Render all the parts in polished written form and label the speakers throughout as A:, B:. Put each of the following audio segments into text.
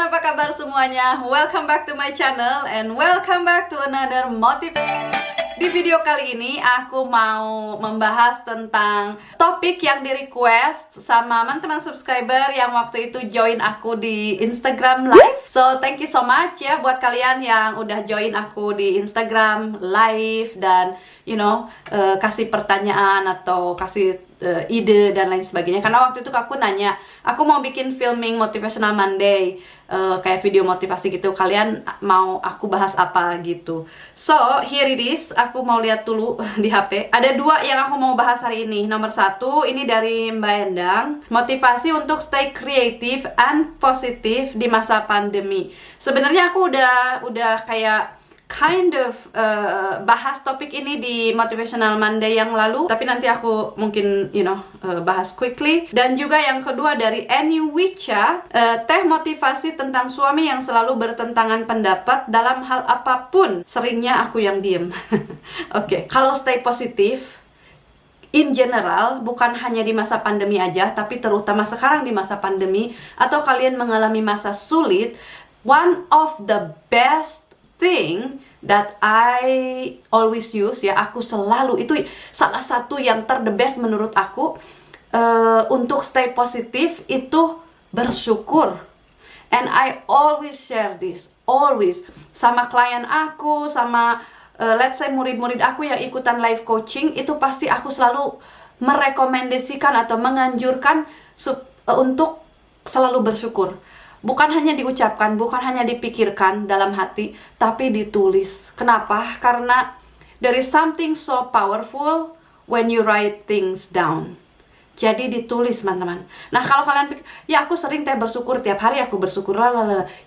A: apa kabar semuanya? Welcome back to my channel and welcome back to another motive. Di video kali ini aku mau membahas tentang topik yang di request sama teman-teman subscriber yang waktu itu join aku di Instagram Live. So thank you so much ya buat kalian yang udah join aku di Instagram Live dan kasih pertanyaan atau kasih ide dan lain sebagainya. Karena waktu itu aku nanya, aku mau bikin filming Motivational Monday, kayak video motivasi gitu. Kalian mau aku bahas apa gitu. So here it is. Aku mau lihat dulu di HP. Ada dua yang aku mau bahas hari ini. Nomor satu, ini dari Mbak Endang, motivasi untuk stay creative and positive di masa pandemi. Sebenarnya aku udah kayak bahas topik ini di Motivational Monday yang lalu, tapi nanti aku mungkin bahas quickly. Dan juga yang kedua dari Annie Wicha, teh motivasi tentang suami yang selalu bertentangan pendapat dalam hal apapun, seringnya aku yang diem. Oke, kalau stay positif in general, bukan hanya di masa pandemi aja, tapi terutama sekarang di masa pandemi, atau kalian mengalami masa sulit, one of the best thing that I always use, ya, aku selalu, itu salah satu yang the best menurut aku, untuk stay positif itu bersyukur. And I always share this, always, sama klien aku, sama let's say murid-murid aku yang ikutan live coaching, itu pasti aku selalu merekomendasikan atau menganjurkan untuk selalu bersyukur. Bukan hanya diucapkan, bukan hanya dipikirkan dalam hati, tapi ditulis. Kenapa? Karena there is something so powerful when you write things down. Jadi ditulis, teman-teman. Nah, kalau kalian pikir, ya aku sering bersyukur, tiap hari aku bersyukur,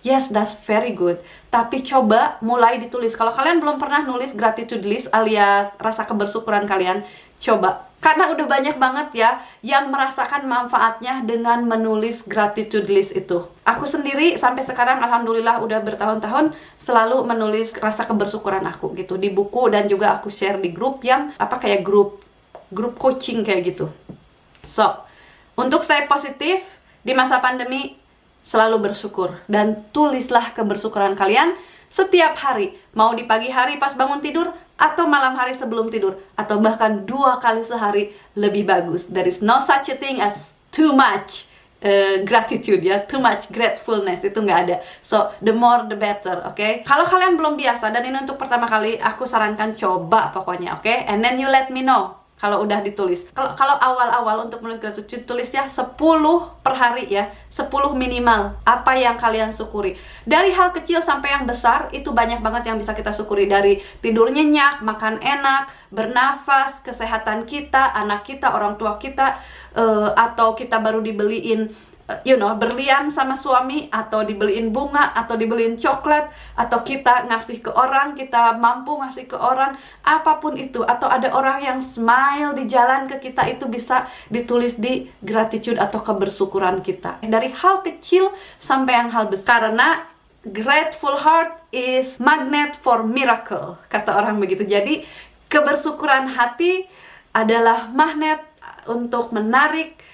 A: yes, that's very good. Tapi coba mulai ditulis. Kalau kalian belum pernah nulis gratitude list alias rasa kebersyukuran kalian, coba. Karena udah banyak banget ya yang merasakan manfaatnya dengan menulis gratitude list itu. Aku sendiri sampai sekarang alhamdulillah udah bertahun-tahun selalu menulis rasa kebersyukuran aku gitu di buku, dan juga aku share di grup yang kayak grup coaching kayak gitu. So, untuk stay positif di masa pandemi, selalu bersyukur dan tulislah kebersyukuran kalian setiap hari, mau di pagi hari pas bangun tidur, atau malam hari sebelum tidur, atau bahkan 2 kali sehari lebih bagus. There is no such a thing as too much gratitude, ya, too much gratefulness, itu nggak ada. So the more the better, oke? Kalau kalian belum biasa dan ini untuk pertama kali, aku sarankan coba pokoknya, oke? And then you let me know kalau udah ditulis. Kalau awal-awal untuk menulis gratitude, tulisnya 10 per hari ya, 10 minimal. Apa yang kalian syukuri. Dari hal kecil sampai yang besar, itu banyak banget yang bisa kita syukuri. Dari tidur nyenyak, makan enak, bernafas, kesehatan kita, anak kita, orang tua kita, atau kita baru dibeliin berlian sama suami, atau dibeliin bunga, atau dibeliin coklat, atau kita ngasih ke orang, kita mampu ngasih ke orang, apapun itu, atau ada orang yang smile di jalan ke kita, itu bisa ditulis di gratitude atau kebersyukuran kita. Dari hal kecil sampai yang hal besar, karena grateful heart is magnet for miracle, kata orang begitu. Jadi kebersyukuran hati adalah magnet untuk menarik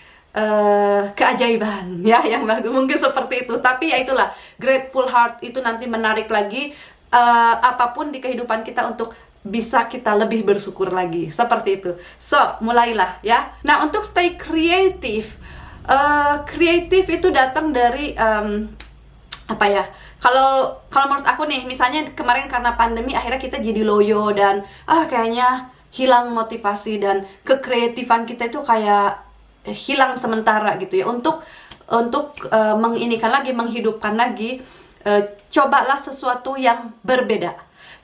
A: keajaiban, ya, yang bagus, mungkin seperti itu. Tapi ya itulah, grateful heart itu nanti menarik lagi apapun di kehidupan kita untuk bisa kita lebih bersyukur lagi, seperti itu. So, mulailah ya. Nah, untuk stay kreatif, kreatif itu datang dari kalau menurut aku nih, misalnya kemarin karena pandemi akhirnya kita jadi loyo dan kayaknya hilang motivasi, dan kekreatifan kita itu kayak hilang sementara gitu ya. Untuk menghidupkan lagi, cobalah sesuatu yang berbeda.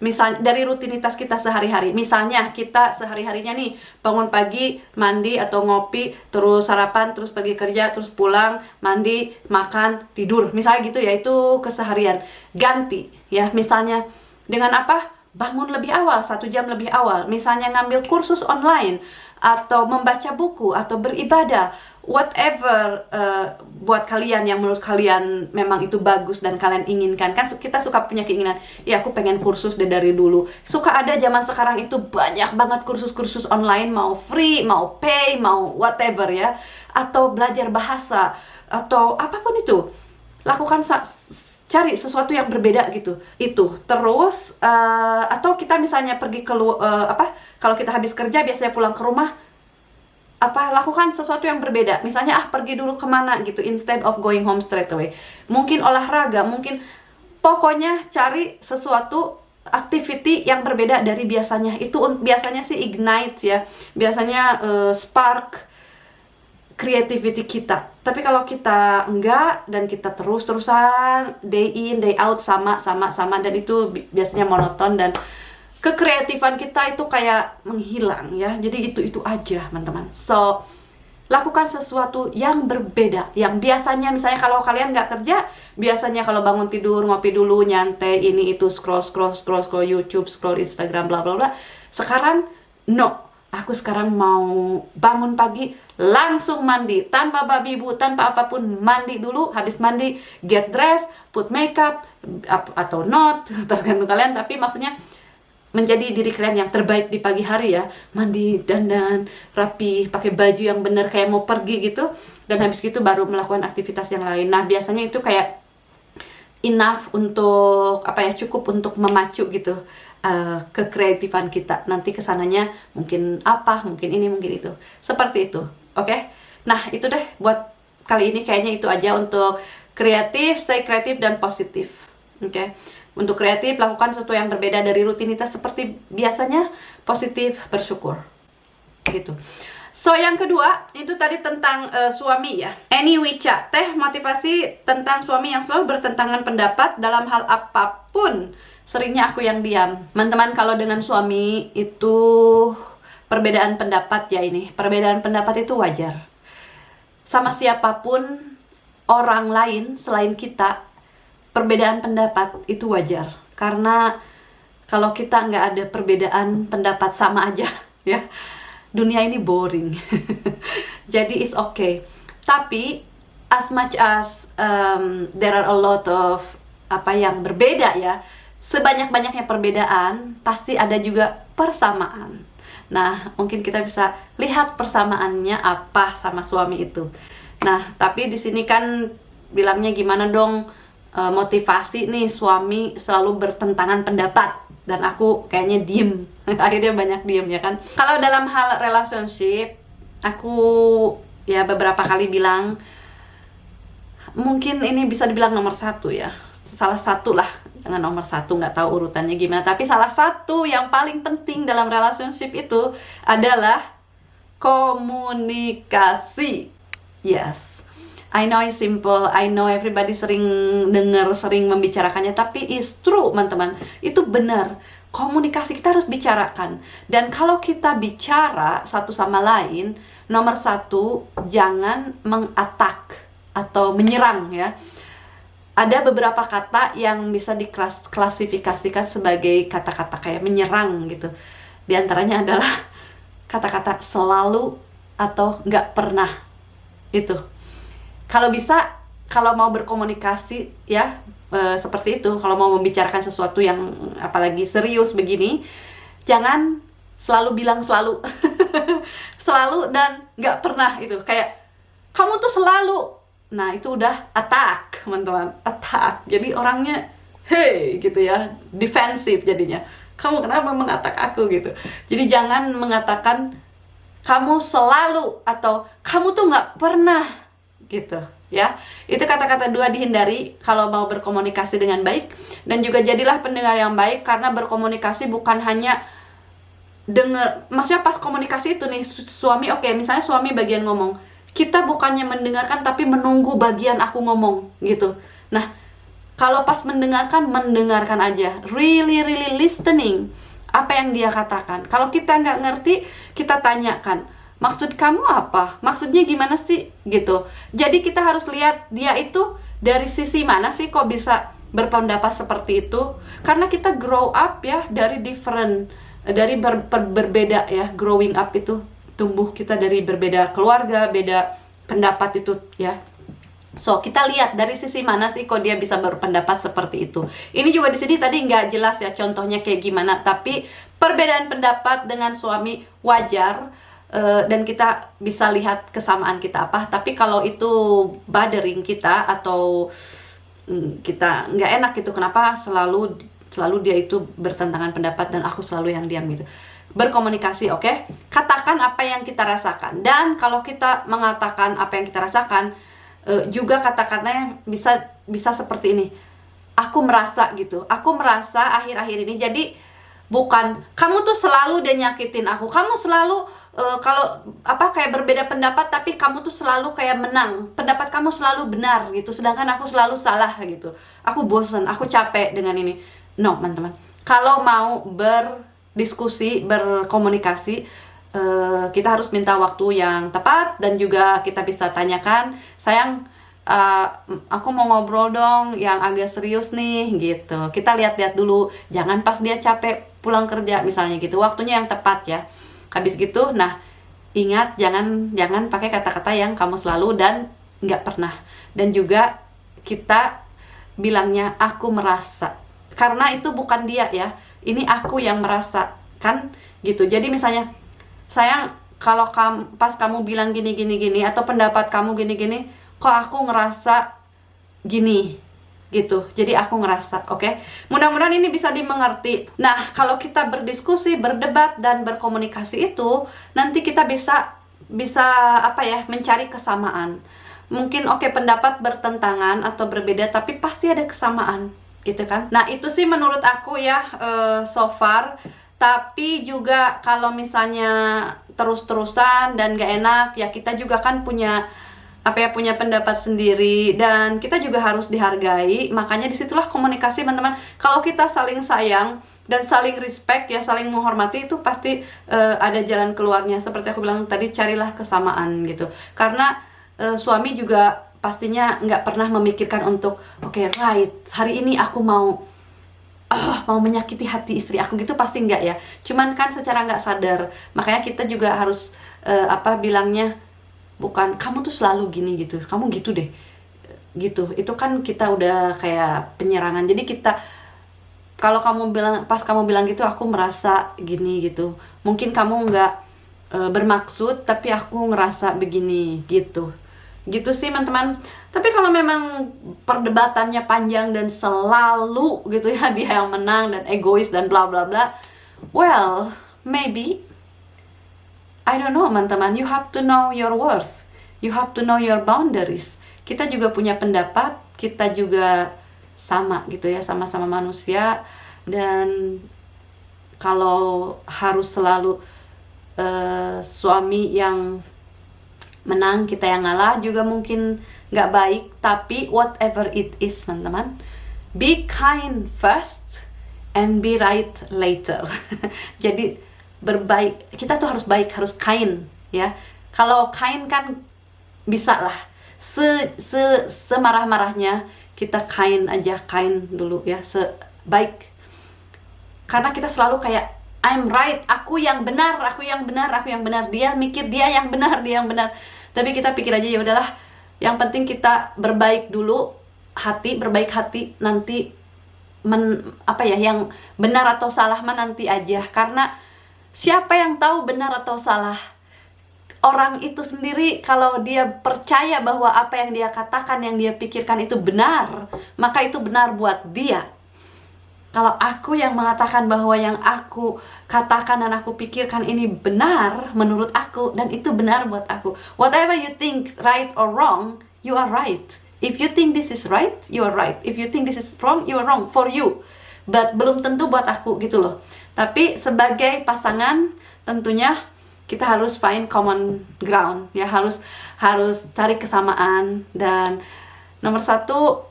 A: Misalnya dari rutinitas kita sehari-hari. Misalnya kita sehari-harinya nih bangun pagi, mandi atau ngopi, terus sarapan, terus pergi kerja, terus pulang, mandi, makan, tidur. Misalnya gitu ya, itu keseharian. Ganti ya, misalnya dengan apa? Bangun lebih awal, 1 jam lebih awal. Misalnya ngambil kursus online, atau membaca buku, atau beribadah, whatever buat kalian yang menurut kalian memang itu bagus dan kalian inginkan. Kan kita suka punya keinginan, ya aku pengen kursus dari dulu. Suka ada zaman sekarang itu banyak banget kursus-kursus online, mau free, mau pay, mau whatever ya. Atau belajar bahasa, atau apapun itu. Lakukan cari sesuatu yang berbeda gitu. Itu terus atau kita misalnya pergi kalau kita habis kerja biasanya pulang ke rumah, lakukan sesuatu yang berbeda. Misalnya pergi dulu kemana gitu, instead of going home straight away. Mungkin olahraga, mungkin pokoknya cari sesuatu activity yang berbeda dari biasanya. Itu biasanya sih ignite ya, biasanya spark creativity kita. Tapi kalau kita enggak dan kita terus-terusan day in day out sama dan itu biasanya monoton dan kekreatifan kita itu kayak menghilang ya. Jadi itu aja teman-teman. So lakukan sesuatu yang berbeda. Yang biasanya misalnya kalau kalian nggak kerja, biasanya kalau bangun tidur ngopi dulu, nyantai ini itu, scroll YouTube, scroll Instagram, bla bla bla. Sekarang no. Aku sekarang mau bangun pagi, langsung mandi, tanpa babi bu, tanpa apapun, mandi dulu, habis mandi, get dressed, put makeup, atau not, tergantung kalian, tapi maksudnya menjadi diri kalian yang terbaik di pagi hari ya, mandi, dandan, rapi, pakai baju yang bener kayak mau pergi gitu, dan habis gitu baru melakukan aktivitas yang lain. Nah biasanya itu kayak enough untuk, cukup untuk memacu gitu kekreatifan kita. Nanti kesananya mungkin mungkin ini, mungkin itu. Seperti itu, oke? Nah, itu deh buat kali ini, kayaknya itu aja untuk kreatif, stay kreatif dan positif. Oke? Untuk kreatif, lakukan sesuatu yang berbeda dari rutinitas seperti biasanya, positif, bersyukur. Gitu. So, yang kedua, itu tadi tentang suami ya. Annie Wicha, teh motivasi tentang suami yang selalu bertentangan pendapat dalam hal apapun. Seringnya aku yang diam. Teman-teman, kalau dengan suami itu perbedaan pendapat ya ini. Perbedaan pendapat itu wajar. Sama siapapun orang lain selain kita, perbedaan pendapat itu wajar. Karena kalau kita nggak ada perbedaan pendapat sama aja ya, dunia ini boring. Jadi it's okay. Tapi as much as there are a lot of yang berbeda ya, sebanyak-banyaknya perbedaan pasti ada juga persamaan. Nah, mungkin kita bisa lihat persamaannya apa sama suami itu. Nah, tapi di sini kan bilangnya gimana dong, motivasi nih suami selalu bertentangan pendapat. Dan aku kayaknya diem. Akhirnya banyak diem ya kan. Kalau dalam hal relationship, aku ya beberapa kali bilang, mungkin ini bisa dibilang nomor 1 ya. Salah satu lah, jangan nomor 1, nggak tahu urutannya gimana. Tapi salah satu yang paling penting dalam relationship itu adalah komunikasi. Yes, I know it's simple, I know everybody sering dengar, sering membicarakannya, tapi it's true teman-teman. Itu benar, komunikasi kita harus bicarakan. Dan kalau kita bicara satu sama lain, nomor 1, jangan mengatak atau menyerang ya. Ada beberapa kata yang bisa diklasifikasikan sebagai kata-kata kayak menyerang gitu. Di antaranya adalah kata-kata selalu atau nggak pernah. Itu. Kalau bisa, kalau mau berkomunikasi ya seperti itu, kalau mau membicarakan sesuatu yang apalagi serius begini, jangan selalu bilang selalu. Selalu dan nggak pernah itu. Kayak, kamu tuh selalu. Nah, itu udah attack, teman-teman. Attack. Jadi orangnya, hey, gitu ya. Defensif jadinya. Kamu kenapa mengatak aku gitu. Jadi jangan mengatakan, kamu selalu, atau kamu tuh nggak pernah, gitu. Ya, itu kata-kata 2 dihindari kalau mau berkomunikasi dengan baik. Dan juga jadilah pendengar yang baik, karena berkomunikasi bukan hanya dengar. Maksudnya pas komunikasi itu nih, suami, oke, misalnya suami bagian ngomong, kita bukannya mendengarkan tapi menunggu bagian aku ngomong gitu. Nah, kalau pas mendengarkan aja, really listening apa yang dia katakan. Kalau kita nggak ngerti, kita tanyakan, maksud kamu apa? Maksudnya gimana sih? Gitu. Jadi kita harus lihat dia itu dari sisi mana sih kok bisa berpendapat seperti itu. Karena kita grow up ya dari different, dari berbeda ya, growing up itu. Tumbuh kita dari berbeda keluarga, beda pendapat itu ya. So, kita lihat dari sisi mana sih kok dia bisa berpendapat seperti itu. Ini juga di sini tadi nggak jelas ya contohnya kayak gimana, tapi perbedaan pendapat dengan suami wajar, dan kita bisa lihat kesamaan kita apa. Tapi kalau itu bothering kita atau kita nggak enak gitu. Kenapa selalu dia itu bertentangan pendapat dan aku selalu yang diam gitu. Berkomunikasi, oke? Katakan apa yang kita rasakan. Dan kalau kita mengatakan apa yang kita rasakan, juga kata-katanya bisa seperti ini. Aku merasa gitu. Aku merasa akhir-akhir ini, jadi bukan kamu tuh selalu udah nyakitin aku. Kamu selalu kalau kayak berbeda pendapat, tapi kamu tuh selalu kayak menang. Pendapat kamu selalu benar gitu, sedangkan aku selalu salah gitu. Aku bosan, aku capek dengan ini. No, teman-teman. Kalau mau berdiskusi, berkomunikasi, kita harus minta waktu yang tepat dan juga kita bisa tanyakan, sayang, aku mau ngobrol dong yang agak serius nih gitu. Kita lihat-lihat dulu, jangan pas dia capek pulang kerja misalnya gitu. Waktunya yang tepat ya. Habis gitu, nah ingat jangan pakai kata-kata yang kamu selalu dan nggak pernah. Dan juga kita bilangnya aku merasa, karena itu bukan dia ya, ini aku yang merasa kan gitu. Jadi misalnya, sayang, kalau pas kamu bilang gini atau pendapat kamu gini, kok aku ngerasa gini gitu. Jadi aku ngerasa, oke? Mudah-mudahan ini bisa dimengerti. Nah, kalau kita berdiskusi, berdebat dan berkomunikasi itu, nanti kita bisa mencari kesamaan. Mungkin pendapat bertentangan atau berbeda, tapi pasti ada kesamaan gitu kan. Nah, itu sih menurut aku ya, so far. Tapi juga kalau misalnya terus-terusan dan gak enak, ya kita juga kan punya pendapat sendiri dan kita juga harus dihargai. Makanya disitulah komunikasi, teman-teman. Kalau kita saling sayang dan saling respect ya, saling menghormati, itu pasti ada jalan keluarnya. Seperti aku bilang tadi, carilah kesamaan gitu. Karena suami juga pastinya nggak pernah memikirkan untuk right, hari ini aku mau menyakiti hati istri aku gitu, pasti nggak ya. Cuman kan secara nggak sadar. Makanya kita juga harus bilangnya, bukan kamu tuh selalu gini gitu, kamu gitu deh gitu. Itu kan kita udah kayak penyerangan. Jadi kita, kalau pas kamu bilang gitu, aku merasa gini gitu, mungkin kamu nggak bermaksud, tapi aku ngerasa begini gitu sih teman-teman. Tapi kalau memang perdebatannya panjang dan selalu gitu ya dia yang menang dan egois dan bla bla bla, well, maybe, I don't know teman-teman. You have to know your worth. You have to know your boundaries. Kita juga punya pendapat, kita juga sama gitu ya, sama-sama manusia. Dan kalau harus selalu suami yang menang, kita yang ngalah, juga mungkin nggak baik. Tapi whatever it is teman-teman, be kind first and be right later. Jadi kita tuh harus baik, harus kind ya. Kalau kind kan bisa lah, semarah-marahnya kita kind aja, kind dulu ya, sebaik. Karena kita selalu kayak I'm right, aku yang benar. Dia mikir dia yang benar. Tapi kita pikir aja, ya udahlah, yang penting kita berbaik dulu, berbaik hati, nanti yang benar atau salah nanti aja. Karena siapa yang tahu benar atau salah? Orang itu sendiri, kalau dia percaya bahwa apa yang dia katakan, yang dia pikirkan itu benar, maka itu benar buat dia. Kalau aku yang mengatakan bahwa yang aku katakan dan aku pikirkan ini benar menurut aku, dan itu benar buat aku. Whatever you think right or wrong, you are right. If you think this is right, you are right. If you think this is wrong, you are wrong for you. But belum tentu buat aku gitu loh. Tapi sebagai pasangan tentunya kita harus find common ground ya, harus cari kesamaan. Dan nomor satu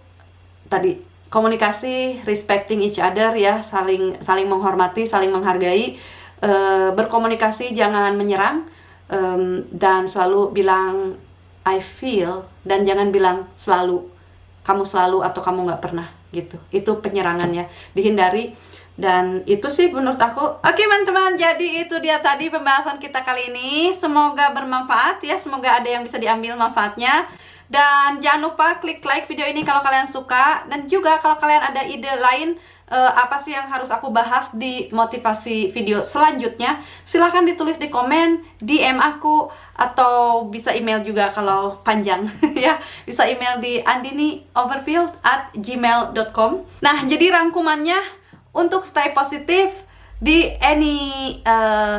A: tadi, komunikasi, respecting each other ya, saling menghormati, saling menghargai. Berkomunikasi jangan menyerang, dan selalu bilang I feel, dan jangan bilang kamu selalu atau kamu nggak pernah gitu. Itu penyerangannya, dihindari. Dan itu sih menurut aku. Oke teman-teman, jadi itu dia tadi pembahasan kita kali ini. Semoga bermanfaat ya, semoga ada yang bisa diambil manfaatnya. Dan jangan lupa klik like video ini kalau kalian suka. Dan juga kalau kalian ada ide lain apa sih yang harus aku bahas di motivasi video selanjutnya, silahkan ditulis di komen, DM aku, atau bisa email juga kalau panjang ya, bisa email di andinioverfield@gmail.com. Nah, jadi rangkumannya, untuk stay positif di any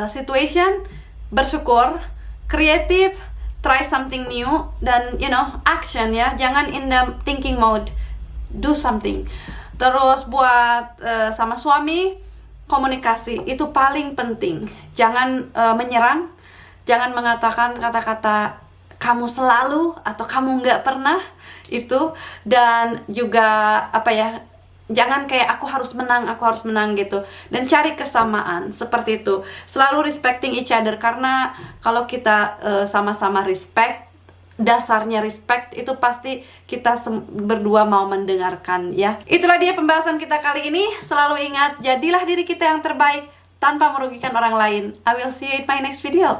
A: situation, bersyukur, kreatif, try something new, dan action ya, jangan in the thinking mode, do something. Terus buat sama suami, komunikasi itu paling penting. Jangan menyerang, jangan mengatakan kata-kata kamu selalu atau kamu nggak pernah itu, dan juga jangan kayak aku harus menang gitu. Dan cari kesamaan seperti itu. Selalu respecting each other, karena kalau kita sama-sama respect, dasarnya respect, itu pasti kita berdua mau mendengarkan ya. Itulah dia pembahasan kita kali ini. Selalu ingat, jadilah diri kita yang terbaik tanpa merugikan orang lain. I will see you in my next video.